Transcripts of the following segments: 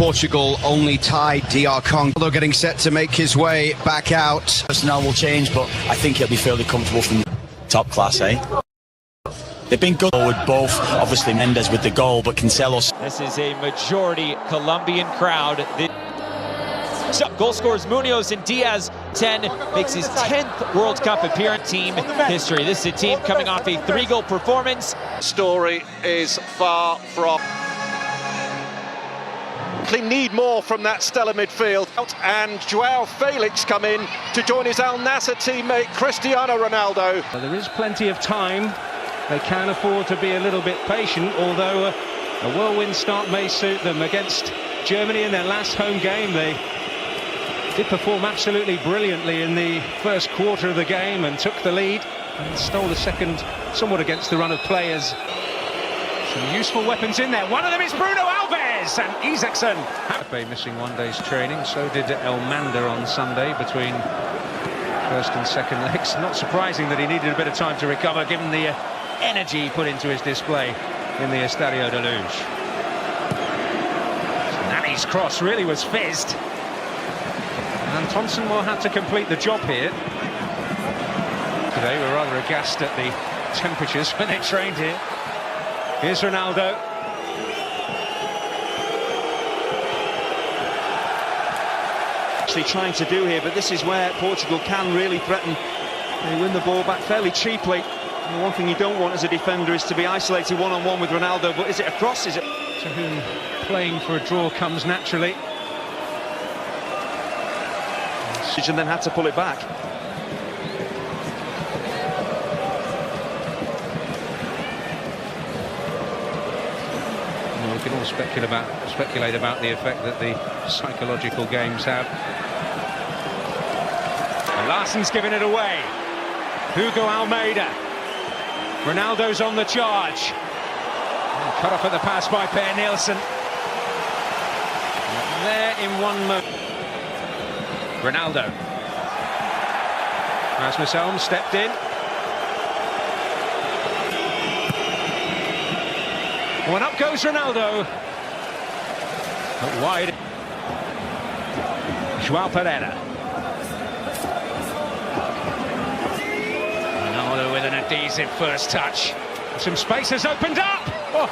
Portugal only tied DR Congo. Although getting set to make his way back out. Personnel will change, but I think he'll be fairly comfortable from top class, eh? They've been good with both, obviously Mendes with the goal, but Cancelo's. This is a majority Colombian crowd. Goal scorers Munoz and Díaz, 10, makes his 10th World Cup appearance team history. This is a team coming off a 3-goal performance. Story is far from. They need more from that stellar midfield. And Joao Felix come in to join his Al Nassr teammate Cristiano Ronaldo. There is plenty of time. They can afford to be a little bit patient, although a whirlwind start may suit them. Against Germany in their last home game, they did perform absolutely brilliantly in the first quarter of the game and took the lead and stole the second somewhat against the run of players. Some useful weapons in there. One of them is Bruno Alves and Isaacson. Pepe missing one day's training, so did Elmander on Sunday between first and second legs. Not surprising that he needed a bit of time to recover given the energy he put into his display in the Estadio de Luz. Nani's cross really was fizzed. And Thompson will have to complete the job here. Today we're rather aghast at the temperatures when they trained here. Here's Ronaldo. Actually trying to do here, but this is where Portugal can really threaten. They win the ball back fairly cheaply. And the one thing you don't want as a defender is to be isolated one-on-one with Ronaldo, but is it a cross? Is it? To whom playing for a draw comes naturally. And then had to pull it back. Well, we can all speculate about the effect that the psychological games have. And Larsson's given it away. Hugo Almeida. Ronaldo's on the charge. And cut off at the pass by Per Nielsen. And there in one moment. Ronaldo. Rasmus Elm stepped in. One up goes Ronaldo. But wide. Joao Pereira. Ronaldo with an adhesive first touch. Some space has opened up. Oh.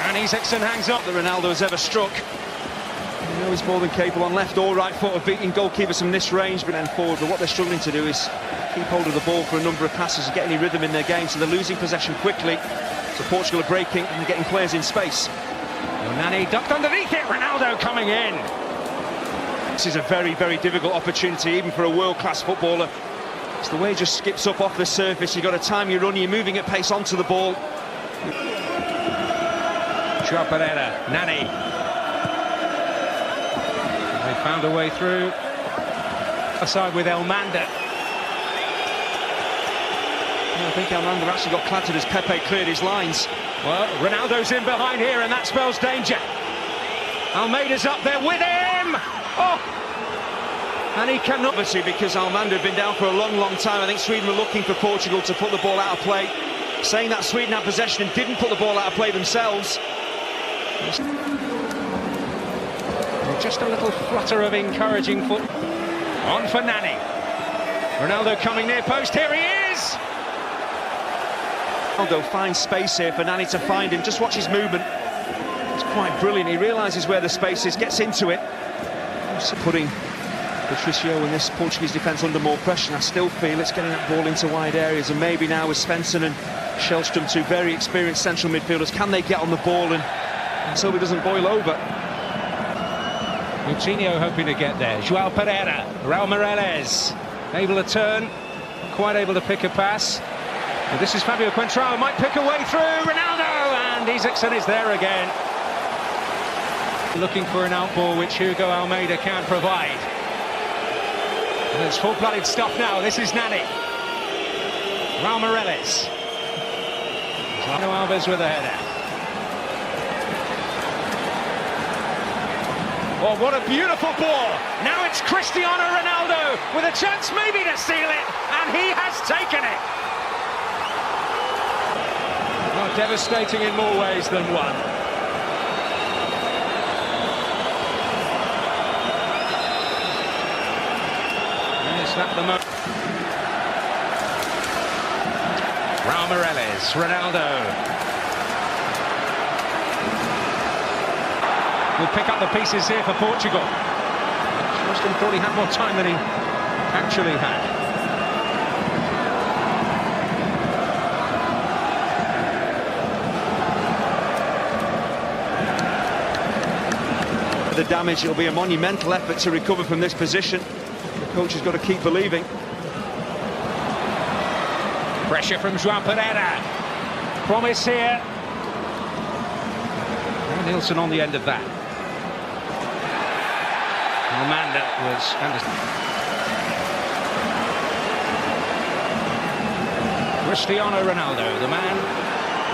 And Isaacson hangs up that Ronaldo has ever struck. You know he's more than capable on left or right foot of beating goalkeepers from this range, but then forward. But what they're struggling to do is keep hold of the ball for a number of passes and get any rhythm in their game, so they're losing possession quickly. So Portugal are breaking and they're getting players in space. Nani ducked underneath it, Ronaldo coming in. This is a very, very difficult opportunity, even for a world-class footballer. It's the way he just skips up off the surface. You've got to time your run, you're moving at pace onto the ball. Joao Pereira, Nani. They found a way through. Aside with Elmander. I think Elmander actually got clattered as Pepe cleared his lines. Well, Ronaldo's in behind here and that spells danger. Almeida's up there with him! Oh! And he cannot, obviously, because Elmander had been down for a long, long time. I think Sweden were looking for Portugal to put the ball out of play. Saying that Sweden had possession and didn't put the ball out of play themselves. Just a little flutter of encouraging foot. On for Nani. Ronaldo coming near post, here he is! Ronaldo finds space here for Nani to find him. Just watch his movement. It's quite brilliant. He realises where the space is, gets into it. Just putting Patricio and this Portuguese defence under more pressure. And I still feel it's getting that ball into wide areas. And maybe now with Svensson and Shellstrom, two very experienced central midfielders, can they get on the ball and so it doesn't boil over? Coutinho hoping to get there. Joao Pereira, Raul Meireles, able to turn, quite able to pick a pass. And this is Fabio Contrao, might pick a way through. Ronaldo, and Isaacson is there again. Looking for an outball which Hugo Almeida can provide. And it's full-blooded stuff now. This is Nani. Raul Meireles. Bruno Alves with a header. Oh, what a beautiful ball! Now it's Cristiano Ronaldo with a chance maybe to seal it, and he has taken it. Well, devastating in more ways than one. that the moment? Raul Morales, Ronaldo. Will pick up the pieces here for Portugal. Justin thought he had more time than he actually had. The damage, it'll be a monumental effort to recover from this position. The coach has got to keep believing. Pressure from João Pereira. Promise here. And Nielsen on the end of that. Amanda was Cristiano Ronaldo, the man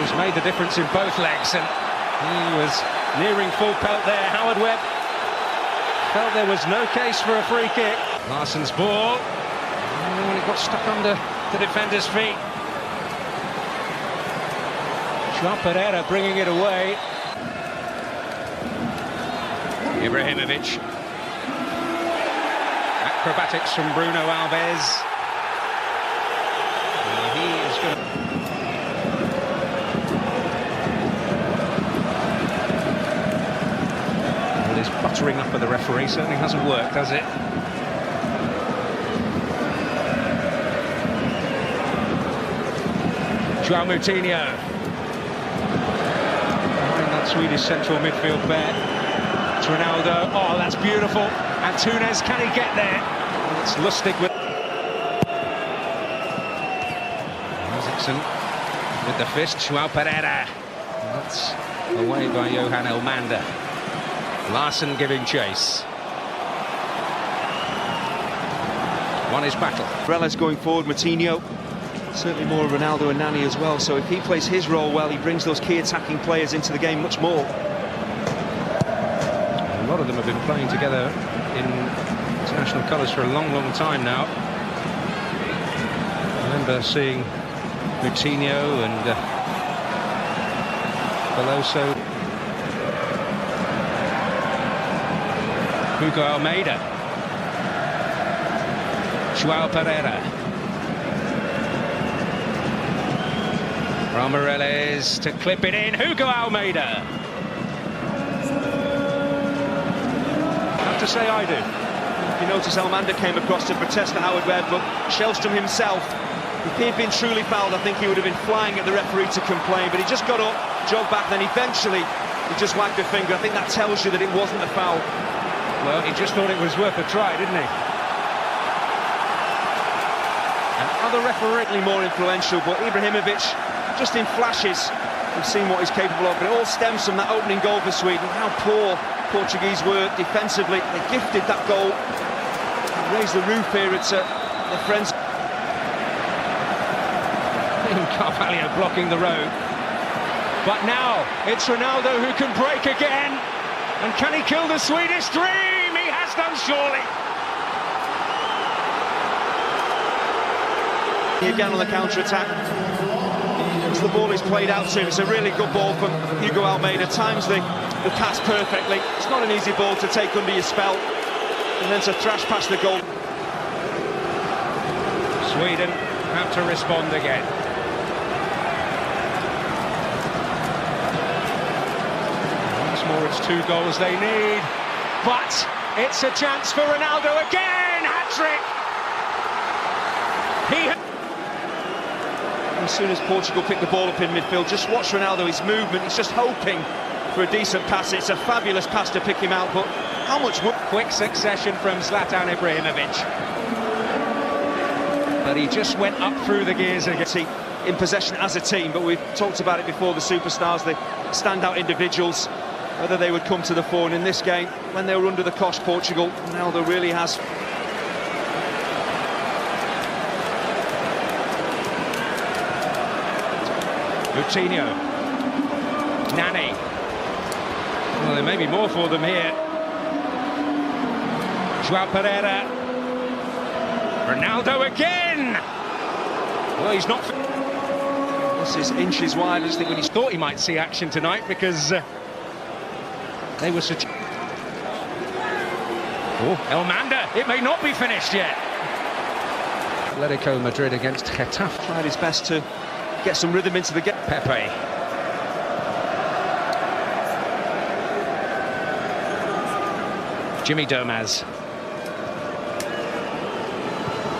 who's made the difference in both legs, and he was nearing full pelt there. Howard Webb felt there was no case for a free kick. Larsson's ball. Oh, and it got stuck under the defender's feet. João Pereira bringing it away. Ibrahimovic. Acrobatics from Bruno Alves. And he is going to... buttering up of the referee certainly hasn't worked, has it? João Moutinho behind that Swedish central midfield pair. It's Ronaldo. Oh, that's beautiful. And Túnez, can he get there? It's Lustig with Isaacson with the fist. João Pereira. That's away by Johan Elmander. Larsson giving chase. Won his battle. Reles going forward, Moutinho. Certainly more Ronaldo and Nani as well. So if he plays his role well, he brings those key attacking players into the game much more. A lot of them have been playing together in international colours for a long, long time now. I remember seeing Moutinho and Veloso. Hugo Almeida. João Pereira. Raul Morales to clip it in. Hugo Almeida. I have to say I do. You notice Elmander came across to protest the Howard Webb, but Shellstrom himself, if he had been truly fouled, I think he would have been flying at the referee to complain, but he just got up, jogged back, then eventually he just wagged a finger. I think that tells you that it wasn't a foul. Well, he just thought it was worth a try, didn't he? And other referee more influential, but Ibrahimovic, just in flashes, we've seen what he's capable of, but it all stems from that opening goal for Sweden. How poor Portuguese were defensively. They gifted that goal. Raised the roof here at their friends. Carvalho blocking the road. But now it's Ronaldo who can break again. And can he kill the Swedish dream? He has done, surely. Again on the counter-attack. As the ball is played out to him, it's a really good ball from Hugo Almeida. Times the pass perfectly. It's not an easy ball to take under your spell. And then to thrash past the goal. Sweden have to respond again. Once more, it's 2 goals they need. But it's a chance for Ronaldo again! Hat-trick! As soon as Portugal pick the ball up in midfield, just watch Ronaldo, his movement, he's just hoping for a decent pass. It's a fabulous pass to pick him out, but how much would... Quick succession from Zlatan Ibrahimovic. But he just went up through the gears again. In possession as a team, but we've talked about it before, the superstars, the standout individuals, whether they would come to the fore. And in this game, when they were under the cosh, Portugal, Ronaldo really has... Moutinho. Nani. Well, there may be more for them here. João Pereira. Ronaldo again! Well, he's not... This is inches wide. I just think when he's thought he might see action tonight, because they were such... Oh, Elmander, it may not be finished yet. Atletico Madrid against Getafe. Tried his best to get some rhythm into the game. Pepe. Jimmy Domaz.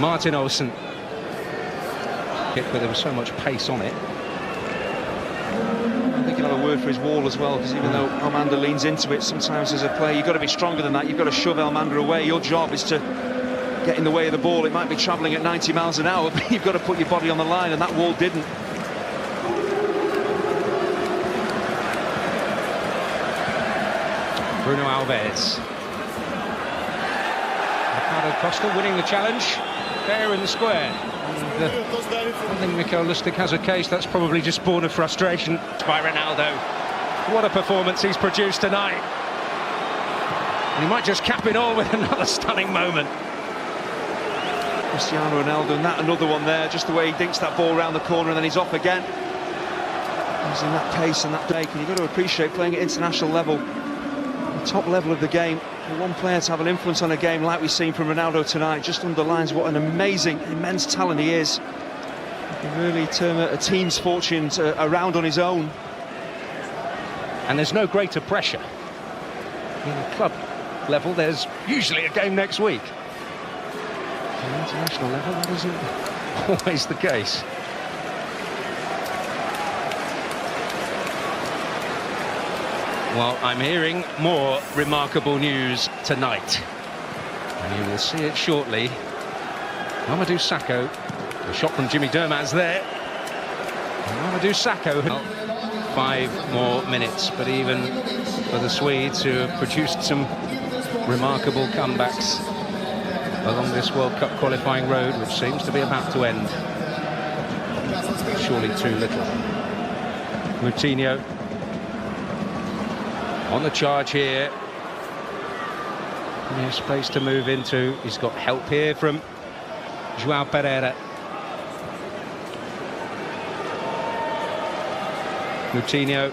Martin Olsen. Kick, but there was so much pace on it. I think he'll have a word for his wall as well, because even though Almanda leans into it, sometimes as a player you've got to be stronger than that. You've got to shove Almanda away. Your job is to get in the way of the ball. It might be travelling at 90 miles an hour, but you've got to put your body on the line, and that wall didn't. Bruno Alves. Ricardo Costa winning the challenge, fair and square. And, I think Mikel Lustig has a case. That's probably just born of frustration by Ronaldo. What a performance he's produced tonight. And he might just cap it all with another stunning moment. Cristiano Ronaldo, and that another one there, just the way he dinks that ball around the corner and then he's off again. Using that pace and that break, and you've got to appreciate playing at international level, the top level of the game. For one player to have an influence on a game like we've seen from Ronaldo tonight just underlines what an amazing, immense talent he is. He can really turn a team's fortunes around on his own. And there's no greater pressure. In the club level, there's usually a game next week. At the international level, that isn't always the case. Well, I'm hearing more remarkable news tonight, and you will see it shortly. Mamadou Sakho, the shot from Jimmy Domaz there. And Mamadou Sakho, 5 more minutes, but even for the Swedes, who have produced some remarkable comebacks along this World Cup qualifying road, which seems to be about to end. Surely too little. Moutinho on the charge here. And there's space to move into. He's got help here from João Pereira. Moutinho.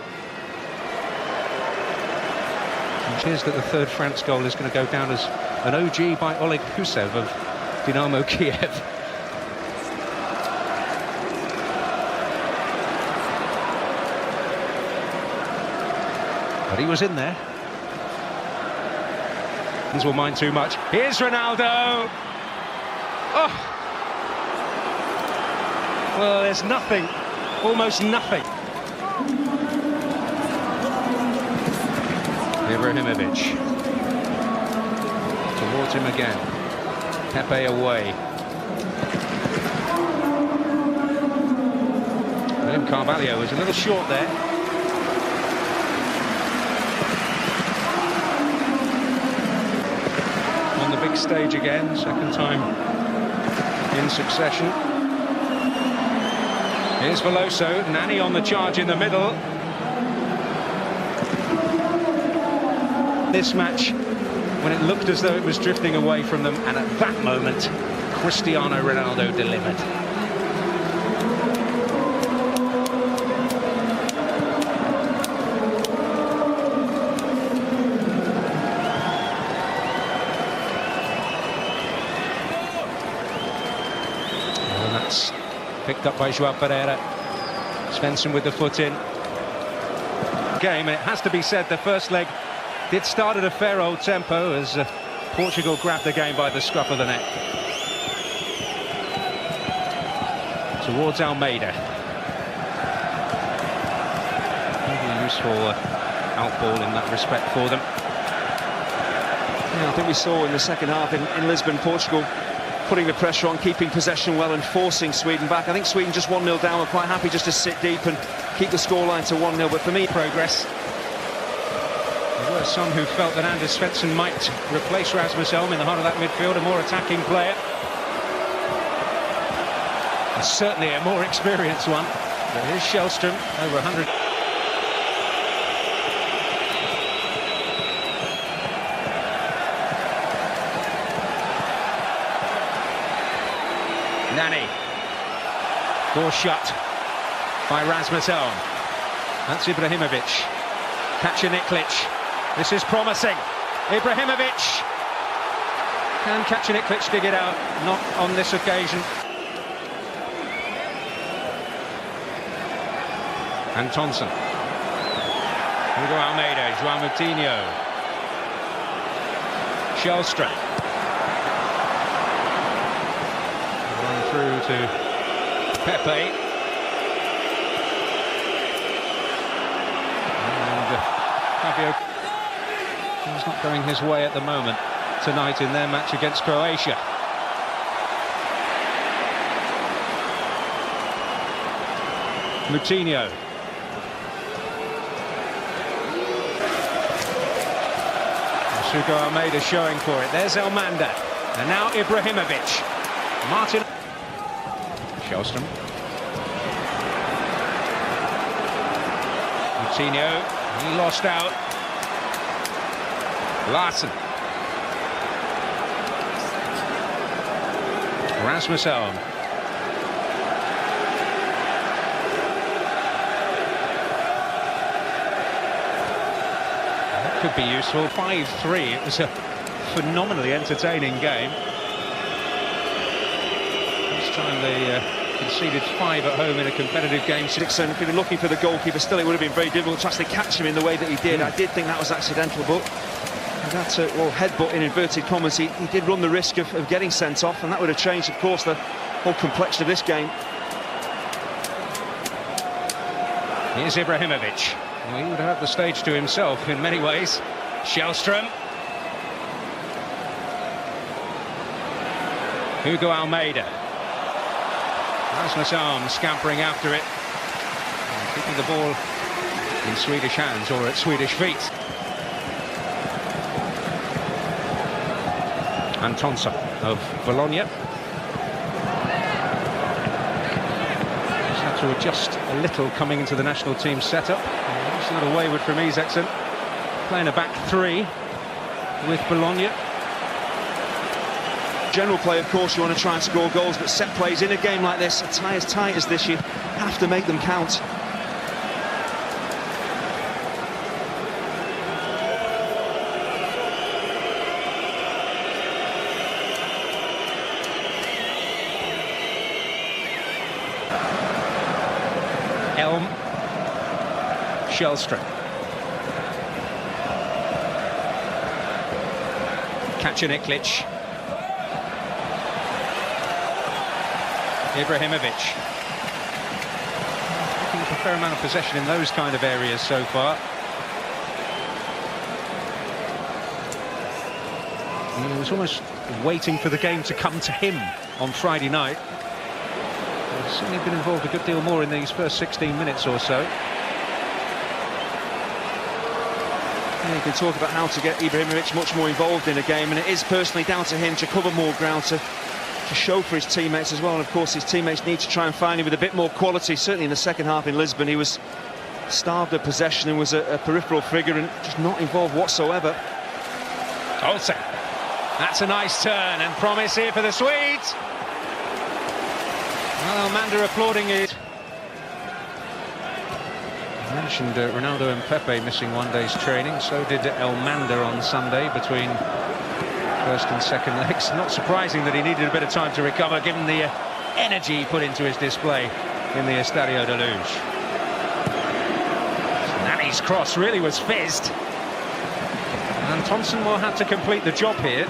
It appears that the third France goal is going to go down as an OG by Oleg Husev of Dynamo Kiev. But he was in there. These will mind too much. Here's Ronaldo. Oh! Well, there's nothing, almost nothing. Ibrahimovic. Towards him again. Pepe away. William Carvalho was a little short there. On the big stage again, second time in succession. Here's Veloso, Nani on the charge in the middle. This match, when it looked as though it was drifting away from them, and at that moment, Cristiano Ronaldo delivered. And that's picked up by João Pereira. Svensson with the foot in. Game, it has to be said, the first leg did start at a fair old tempo as Portugal grabbed the game by the scruff of the neck. Towards Almeida. Maybe a useful outball in that respect for them. Yeah, I think we saw in the second half in Lisbon, Portugal putting the pressure on, keeping possession well and forcing Sweden back. I think Sweden just 1-0 down, were quite happy just to sit deep and keep the scoreline to 1-0, but for me, progress. There were some who felt that Anders Svensson might replace Rasmus Elm in the heart of that midfield, a more attacking player. And certainly a more experienced one. But here's Shellstrom, over 100. Nani. Door shut by Rasmus Elm. That's Ibrahimovic. Kacaniklic. This is promising. Ibrahimovic. Can Kacaniklic dig it out? Not on this occasion. Antonsen. Hugo Almeida, João Moutinho. Shellstrom. Run through to Pepe. And Fabio is not going his way at the moment tonight in their match against Croatia. Moutinho. Hugo Almeida showing for it. There's Elmander. And now Ibrahimovic. Martin. Shellstrom. Moutinho. He lost out. Larsen. Rasmus Elm. Could be useful. 5-3. It was a phenomenally entertaining game. This time they conceded 5 at home in a competitive game. Dixon, if he'd been looking for the goalkeeper, still it would have been very difficult to actually catch him in the way that he did. I did think that was accidental, but that headbutt in inverted commas, he did run the risk of getting sent off, and that would have changed, of course, the whole complexion of this game. Here's Ibrahimovic. Well, he would have had the stage to himself in many ways. Shellstrom. Hugo Almeida. Rasmus Elm scampering after it. And keeping the ball in Swedish hands or at Swedish feet. Antonsen of Bologna. Just had to adjust a little coming into the national team setup. It's a little wayward from Isaacson. Playing a back three with Bologna. General play, of course, you want to try and score goals, but set plays in a game like this, a tie as tight as this, you have to make them count. Elm. Shellstrom. Kacaniklic. Ibrahimovic. Looking for a fair amount of possession in those kind of areas so far. And he was almost waiting for the game to come to him on Friday night. He's certainly been involved a good deal more in these first 16 minutes or so. Yeah, you can talk about how to get Ibrahimovic much more involved in a game, and it is personally down to him to cover more ground, to show for his teammates as well. And of course his teammates need to try and find him with a bit more quality. Certainly in the second half in Lisbon he was starved of possession and was a peripheral figure and just not involved whatsoever. Olsen. That's a nice turn and promise here for the Swedes. Well, Elmander applauding it. I mentioned Ronaldo and Pepe missing one day's training. So did Elmander on Sunday between first and second legs. Not surprising that he needed a bit of time to recover, given the energy he put into his display in the Estadio de Luz. Nani's cross really was fizzed. And Antonsen will have to complete the job here.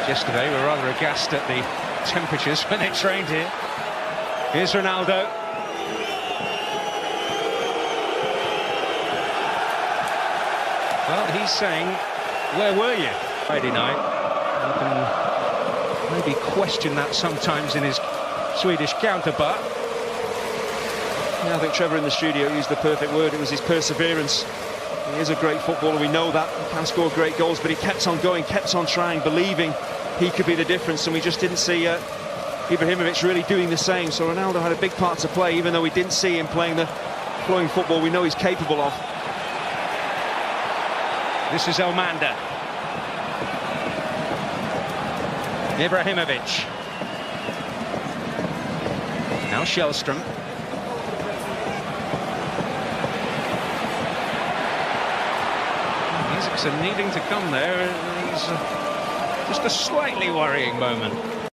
Yesterday we were rather aghast at the temperatures when they trained here. Here's Ronaldo. Well, he's saying, where were you Friday night? You can maybe question that sometimes in his Swedish counterpart. Yeah, I think Trevor in the studio used the perfect word. It was his perseverance. He is a great footballer, we know that. He can score great goals, but he kept on going, kept on trying, believing he could be the difference, and we just didn't see Ibrahimovic really doing the same. So Ronaldo had a big part to play, even though we didn't see him playing the flowing football we know he's capable of. This is Elmander. Ibrahimovic. Now Shellstrom. Isaacson needing to come there. It's just a slightly worrying moment.